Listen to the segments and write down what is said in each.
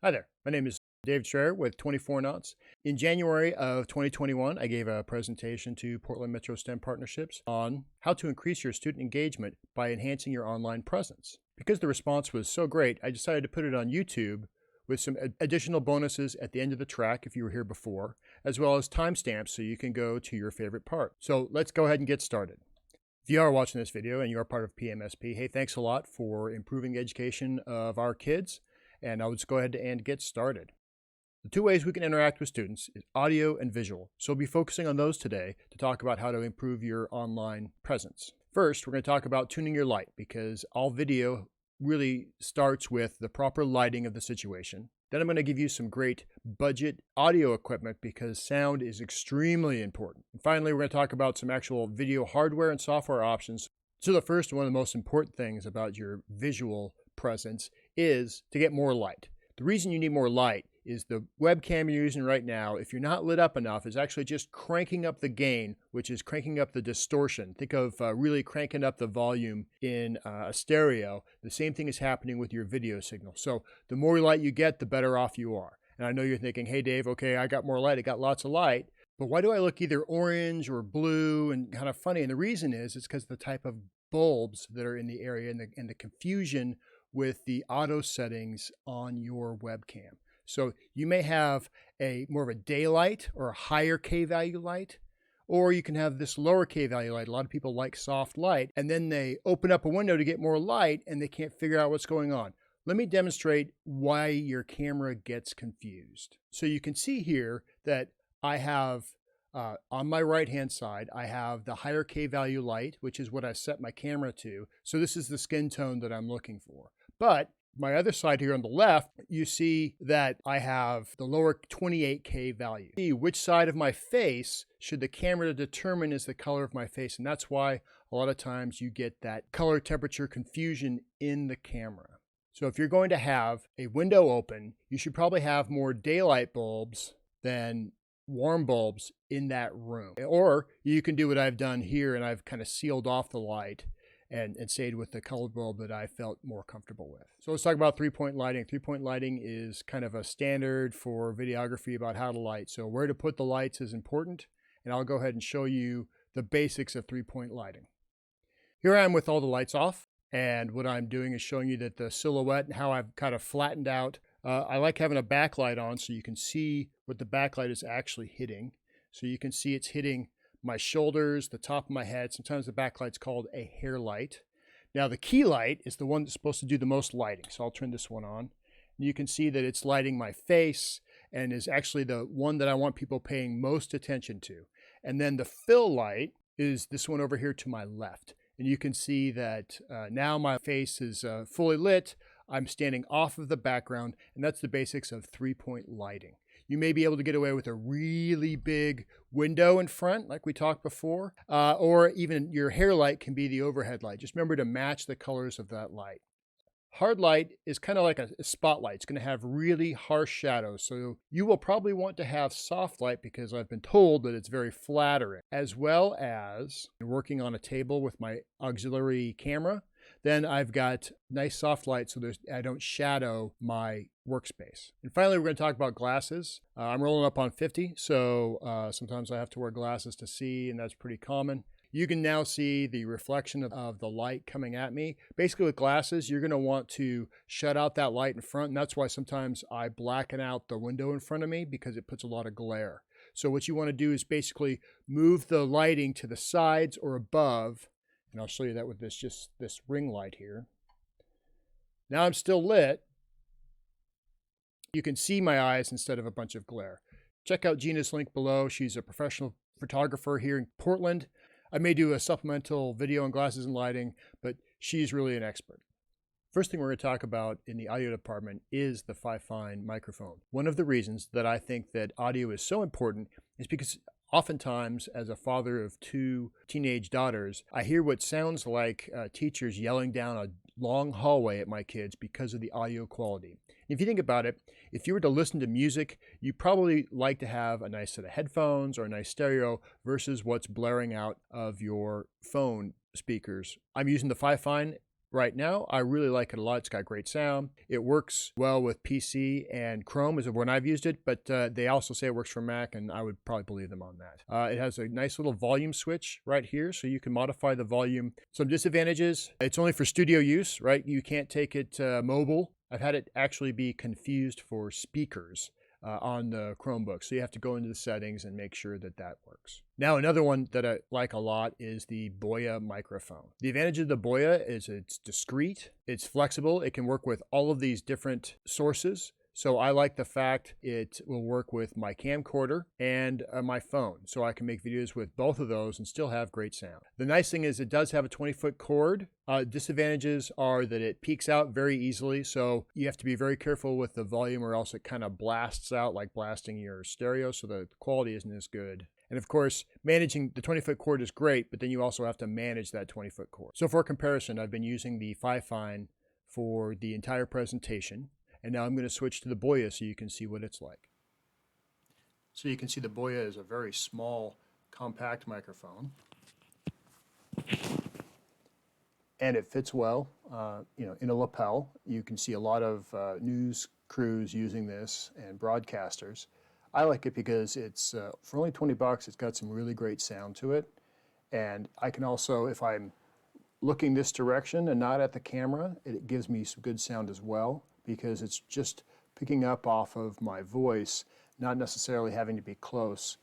Hi there, my name is David Schreier with 24 Knots. In January of 2021, I gave a presentation to Portland Metro STEM Partnerships on how to increase your student engagement by enhancing your online presence. Because the response was so great, I decided to put it on YouTube with some additional bonuses at the end of the track if you were here before, as well as timestamps so you can go to your favorite part. So let's go ahead and get started. If you are watching this video and you are part of PMSP, hey, thanks a lot for improving the education of our kids. And I'll just go ahead and get started. The two ways we can interact with students is audio and visual. So we'll be focusing on those today to talk about how to improve your online presence. First, we're going to talk about tuning your light because all video really starts with the proper lighting of the situation. Then I'm going to give you some great budget audio equipment because sound is extremely important. And finally, we're going to talk about some actual video hardware and software options. So the first one of the most important things about your visual presence is to get more light. The reason you need more light is the webcam you're using right now, if you're not lit up enough, is actually just cranking up the gain, which is cranking up the distortion. Think of really cranking up the volume in a stereo. The same thing is happening with your video signal. So the more light you get, the better off you are. And I know you're thinking, hey Dave, okay, I got more light, I got lots of light, but why do I look either orange or blue and kind of funny? And the reason is it's because of the type of bulbs that are in the area and the confusion with the auto settings on your webcam. So you may have more of a daylight or a higher K value light, or you can have this lower K value light. A lot of people like soft light, and then they open up a window to get more light and they can't figure out what's going on. Let me demonstrate why your camera gets confused. So you can see here that I have on my right-hand side, I have the higher K value light, which is what I set my camera to. So this is the skin tone that I'm looking for. But my other side here on the left, you see that I have the lower 28K value. See which side of my face should the camera determine is the color of my face. And that's why a lot of times you get that color temperature confusion in the camera. So if you're going to have a window open, you should probably have more daylight bulbs than warm bulbs in that room. Or you can do what I've done here, and I've kind of sealed off the light and stayed with the colored bulb that I felt more comfortable with. So let's talk about three-point lighting. Three-point lighting is kind of a standard for videography about how to light. So where to put the lights is important, and I'll go ahead and show you the basics of three-point lighting. Here I am with all the lights off, and what I'm doing is showing you that the silhouette and how I've kind of flattened out. I like having a backlight on so you can see what the backlight is actually hitting. So you can see it's hitting my shoulders, the top of my head. Sometimes the backlight's called a hair light. Now the key light is the one that's supposed to do the most lighting. So I'll turn this one on. And you can see that it's lighting my face and is actually the one that I want people paying most attention to. And then the fill light is this one over here to my left. And you can see that now my face is fully lit. I'm standing off of the background, and that's the basics of three-point lighting. You may be able to get away with a really big window in front, like we talked before, or even your hair light can be the overhead light. Just remember to match the colors of that light. Hard light is kind of like a spotlight. It's going to have really harsh shadows. So you will probably want to have soft light because I've been told that it's very flattering, as well as working on a table with my auxiliary camera. Then I've got nice soft light so I don't shadow my workspace. And finally, we're going to talk about glasses. I'm rolling up on 50, so sometimes I have to wear glasses to see, and that's pretty common. You can now see the reflection of the light coming at me. Basically with glasses, you're going to want to shut out that light in front, and that's why sometimes I blacken out the window in front of me because it puts a lot of glare. So what you want to do is basically move the lighting to the sides or above. And I'll show you that with this ring light here. Now I'm still lit. You can see my eyes instead of a bunch of glare. Check out Gina's link below. She's a professional photographer here in Portland. I may do a supplemental video on glasses and lighting, but she's really an expert. First thing we're going to talk about in the audio department is the Fifine microphone. One of the reasons that I think that audio is so important is because oftentimes, as a father of two teenage daughters, I hear what sounds like teachers yelling down a long hallway at my kids because of the audio quality. If you think about it, if you were to listen to music, you probably like to have a nice set of headphones or a nice stereo versus what's blaring out of your phone speakers. I'm using the Fifine right now. I really like it a lot. It's got great sound. It works well with PC and Chrome is when I've used it, but they also say it works for Mac, and I would probably believe them on that. It has a nice little volume switch right here, so you can modify the volume. Some disadvantages: it's only for studio use, right? You can't take it mobile. I've had it actually be confused for speakers on the Chromebook. So you have to go into the settings and make sure that that works. Now, another one that I like a lot is the Boya microphone. The advantage of the Boya is it's discreet, it's flexible, it can work with all of these different sources. So I like the fact it will work with my camcorder and my phone. So I can make videos with both of those and still have great sound. The nice thing is it does have a 20-foot cord. Disadvantages are that it peaks out very easily. So you have to be very careful with the volume or else it kind of blasts out like blasting your stereo. So the quality isn't as good. And of course, managing the 20-foot cord is great, but then you also have to manage that 20-foot cord. So for comparison, I've been using the Fifine for the entire presentation. And now I'm going to switch to the Boya so you can see what it's like. So you can see the Boya is a very small, compact microphone. And it fits well, in a lapel. You can see a lot of news crews using this and broadcasters. I like it because it's, for only 20 bucks, it's got some really great sound to it. And I can also, if I'm looking this direction and not at the camera, it gives me some good sound as well, because it's just picking up off of my voice, not necessarily having to be close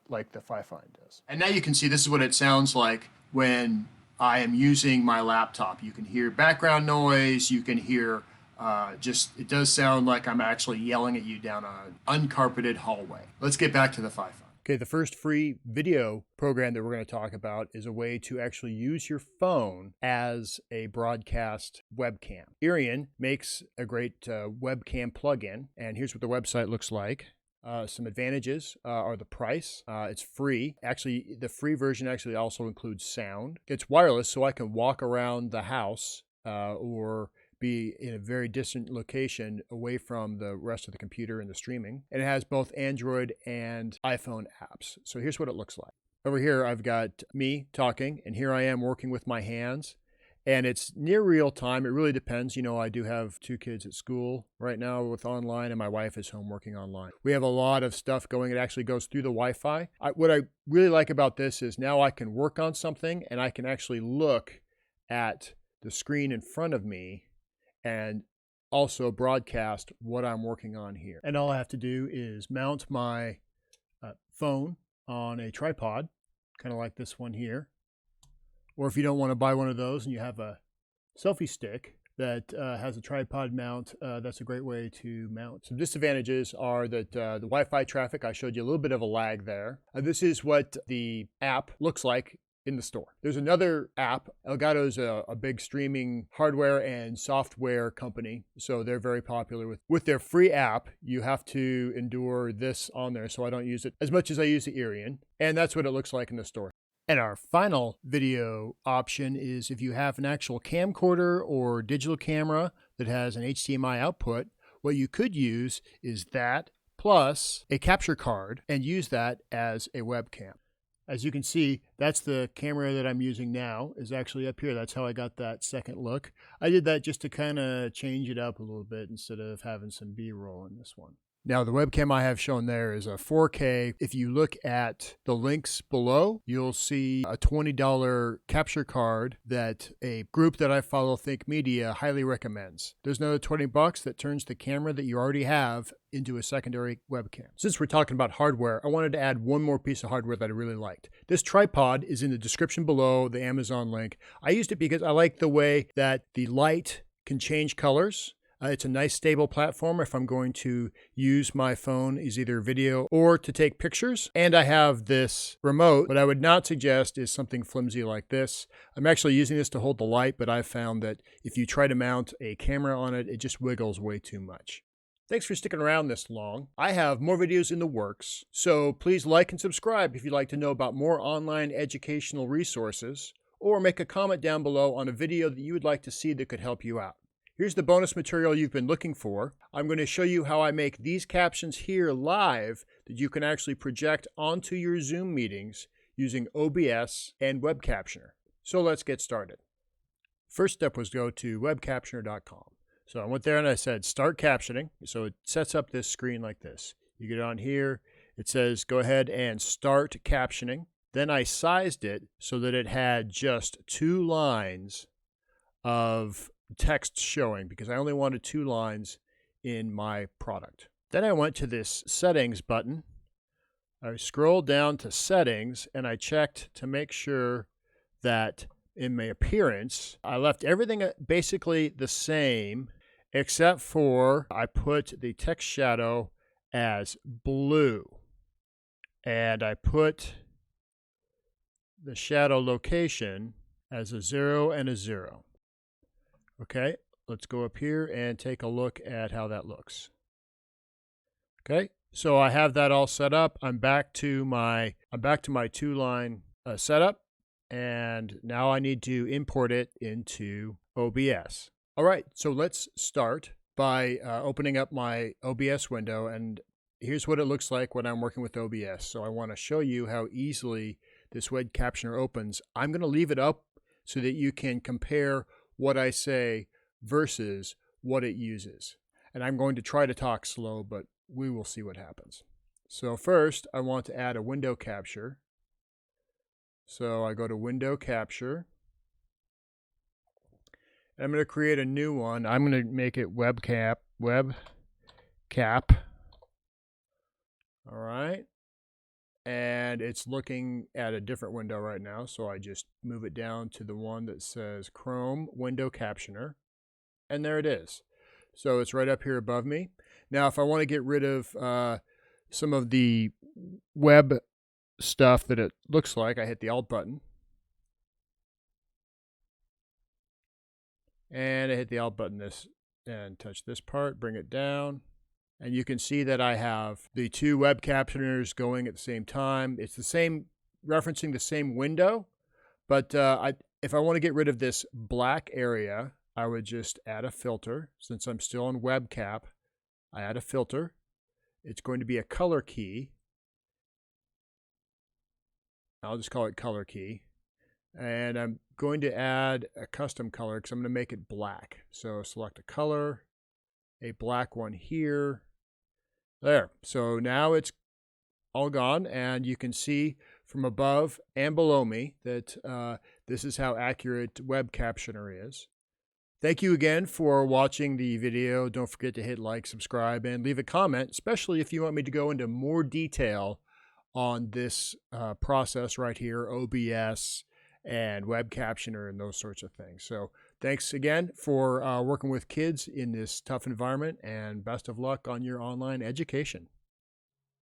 like the Fifine does. And now you can see this is what it sounds like when I am using my laptop. You can hear background noise, you can hear it does sound like I'm actually yelling at you down an uncarpeted hallway. Let's get back to the Fifine. Okay, the first free video program that we're going to talk about is a way to actually use your phone as a broadcast webcam. Iriun makes a great webcam plugin, and here's what the website looks like. Some advantages are the price. It's free. Actually, the free version actually also includes sound. It's wireless, so I can walk around the house or be in a very distant location away from the rest of the computer and the streaming. And it has both Android and iPhone apps. So here's what it looks like. Over here, I've got me talking, and here I am working with my hands. And it's near real time. It really depends. I do have 2 kids at school right now with online, and my wife is home working online. We have a lot of stuff going. It actually goes through the Wi-Fi. What I really like about this is now I can work on something, and I can actually look at the screen in front of me and also broadcast what I'm working on here. And all I have to do is mount my phone on a tripod, kind of like this one here. Or if you don't want to buy one of those and you have a selfie stick that has a tripod mount, that's a great way to mount. Some disadvantages are that the Wi-Fi traffic, I showed you a little bit of a lag there. This is what the app looks like in the store. There's another app. Elgato's a big streaming hardware and software company, so they're very popular with their free app. You have to endure this on there, so I don't use it as much as I use the Iriun, and that's what it looks like in the store. And our final video option is if you have an actual camcorder or digital camera that has an HDMI output, what you could use is that plus a capture card and use that as a webcam. As you can see, that's the camera that I'm using now is actually up here. That's how I got that second look. I did that just to kind of change it up a little bit instead of having some B-roll in this one. Now, the webcam I have shown there is a 4K. If you look at the links below, you'll see a $20 capture card that a group that I follow, Think Media, highly recommends. There's another 20 bucks that turns the camera that you already have into a secondary webcam. Since we're talking about hardware, I wanted to add one more piece of hardware that I really liked. This tripod is in the description below, the Amazon link. I used it because I like the way that the light can change colors. It's a nice stable platform if I'm going to use my phone as either video or to take pictures. And I have this remote. What I would not suggest is something flimsy like this. I'm actually using this to hold the light, but I've found that if you try to mount a camera on it, it just wiggles way too much. Thanks for sticking around this long. I have more videos in the works, so please like and subscribe if you'd like to know about more online educational resources, or make a comment down below on a video that you would like to see that could help you out. Here's the bonus material you've been looking for. I'm going to show you how I make these captions here live that you can actually project onto your Zoom meetings using OBS and Webcaptioner. So let's get started. First step was go to webcaptioner.com. So I went there and I said, start captioning. So it sets up this screen like this. You get on here, it says, go ahead and start captioning. Then I sized it so that it had just 2 lines of text showing because I only wanted 2 lines in my product. Then I went to this settings button. I scrolled down to settings and I checked to make sure that in my appearance, I left everything basically the same, except for I put the text shadow as blue. And I put the shadow location as a 0 and a 0. Okay, let's go up here and take a look at how that looks. Okay, so I have that all set up. I'm back to my 2-line setup. And now I need to import it into OBS. All right, so let's start by opening up my OBS window, and here's what it looks like when I'm working with OBS. So I want to show you how easily this Webcaptioner opens. I'm going to leave it up so that you can compare what I say versus what it uses. And I'm going to try to talk slow, but we will see what happens. So first, I want to add a window capture. So I go to Window Capture. I'm going to create a new one. I'm going to make it Webcap. All right. And it's looking at a different window right now. So I just move it down to the one that says Chrome Window Captioner. And there it is. So it's right up here above me. Now, if I want to get rid of some of the web stuff that it looks like, I hit the Alt button. And I hit the Alt button and touch this part, bring it down. And you can see that I have the 2 web captioners going at the same time. It's the same, referencing the same window, but if I want to get rid of this black area, I would just add a filter. Since I'm still on WebCap, I add a filter. It's going to be a color key. I'll just call it color key. And I'm going to add a custom color because I'm going to make it black. So select a color, a black one here. There. So now it's all gone, and you can see from above and below me that this is how accurate Webcaptioner is. Thank you again for watching the video. Don't forget to hit like, subscribe, and leave a comment, especially if you want me to go into more detail on this process right here, OBS and Webcaptioner and those sorts of things. So thanks again for working with kids in this tough environment, and best of luck on your online education.